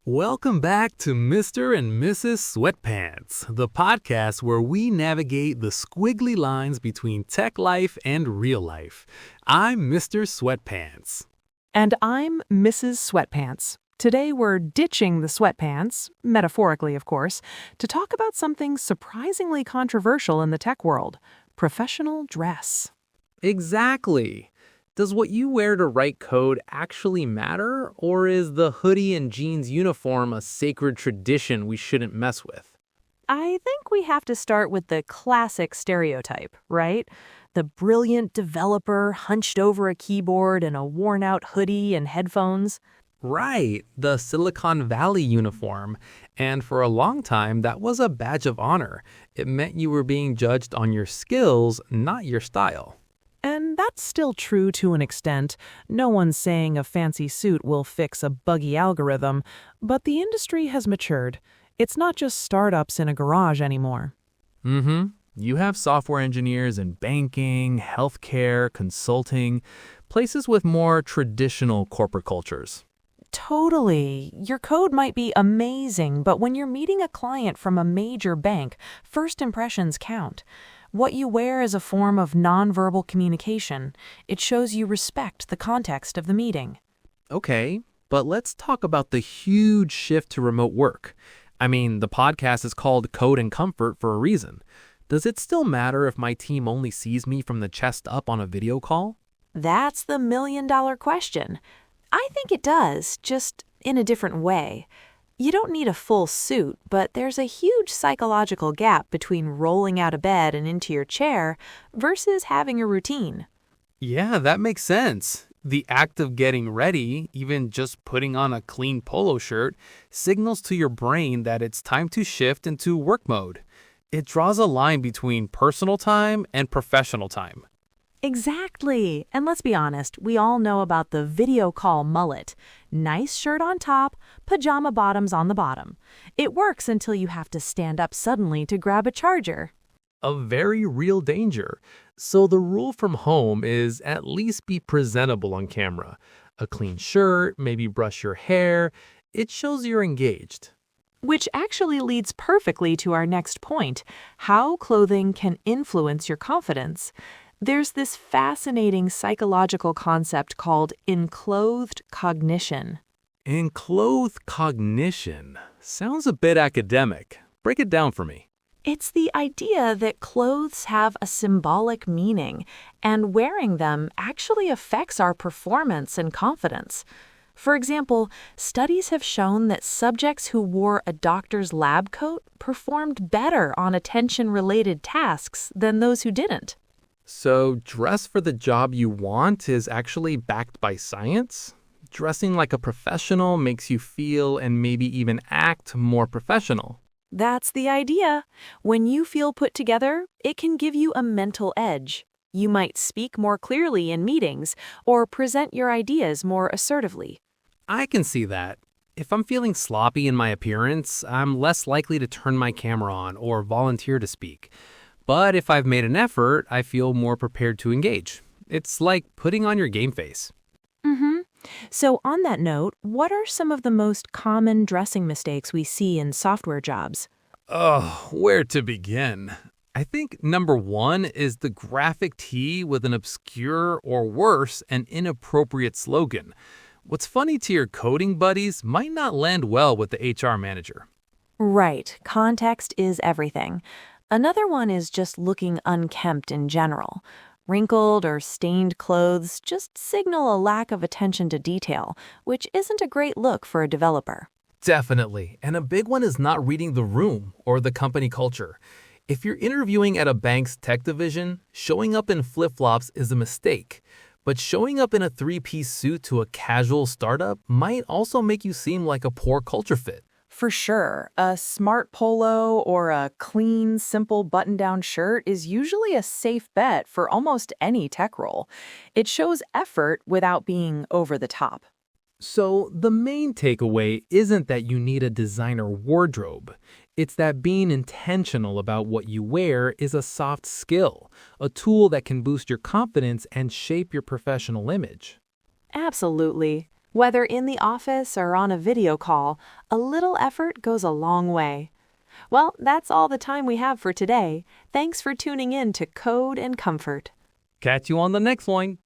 Welcome back to Mr. and Mrs SweatPants, the podcast where we navigate the squiggly lines between tech life and real life. I'm Mr. SweatPants. And I'm Mrs. SweatPants. Today we're ditching the sweatpants, metaphorically of course, to talk about something surprisingly controversial in the tech world: professional dress. Exactly. Does what you wear to write code actually matter, or is the hoodie and jeans uniform a sacred tradition we shouldn't mess with? I think we have to start with the classic stereotype, right? The brilliant developer hunched over a keyboard in a worn-out hoodie and headphones. Right, the Silicon Valley uniform. And for a long time, that was a badge of honor. It meant you were being judged on your skills, not your style. And that's still true to an extent. No one's saying a fancy suit will fix a buggy algorithm, but the industry has matured. It's not just startups in a garage anymore. You have software engineers in banking, healthcare, consulting, places with more traditional corporate cultures. Totally. Your code might be amazing, but when you're meeting a client from a major bank, first impressions count. What you wear is a form of nonverbal communication. It shows you respect the context of the meeting. Okay, but let's talk about the huge shift to remote work. I mean, the podcast is called Code and Comfort for a reason. Does it still matter if my team only sees me from the chest up on a video call? That's the million-dollar question. I think it does, just in a different way. You don't need a full suit, but there's a huge psychological gap between rolling out of bed and into your chair versus having a routine. Yeah, that makes sense. The act of getting ready, even just putting on a clean polo shirt, signals to your brain that it's time to shift into work mode. It draws a line between personal time and professional time. Exactly. And let's be honest, we all know about the video call mullet. Nice shirt on top, pajama bottoms on the bottom. It works until you have to stand up suddenly to grab a charger. A very real danger. So the rule from home is at least be presentable on camera. A clean shirt, maybe brush your hair. It shows you're engaged. Which actually leads perfectly to our next point: how clothing can influence your confidence. There's this fascinating psychological concept called enclothed cognition. Enclothed cognition. Sounds a bit academic. Break it down for me. It's the idea that clothes have a symbolic meaning, and wearing them actually affects our performance and confidence. For example, studies have shown that subjects who wore a doctor's lab coat performed better on attention-related tasks than those who didn't. So dress for the job you want is actually backed by science? Dressing like a professional makes you feel and maybe even act more professional. That's the idea. When you feel put together, it can give you a mental edge. You might speak more clearly in meetings or present your ideas more assertively. I can see that. If I'm feeling sloppy in my appearance, I'm less likely to turn my camera on or volunteer to speak. But if I've made an effort, I feel more prepared to engage. It's like putting on your game face. So on that note, what are some of the most common dressing mistakes we see in software jobs? Oh, where to begin? I think number one is the graphic tee with an obscure or worse, an inappropriate slogan. What's funny to your coding buddies might not land well with the HR manager. Right. Context is everything. Another one is just looking unkempt in general. Wrinkled or stained clothes just signal a lack of attention to detail, which isn't a great look for a developer. Definitely. And a big one is not reading the room or the company culture. If you're interviewing at a bank's tech division, showing up in flip-flops is a mistake. But showing up in a three-piece suit to a casual startup might also make you seem like a poor culture fit. For sure, a smart polo or a clean, simple button-down shirt is usually a safe bet for almost any tech role. It shows effort without being over the top. So the main takeaway isn't that you need a designer wardrobe. It's that being intentional about what you wear is a soft skill, a tool that can boost your confidence and shape your professional image. Absolutely. Whether in the office or on a video call, a little effort goes a long way. Well, that's all the time we have for today. Thanks for tuning in to Code and Comfort. Catch you on the next one.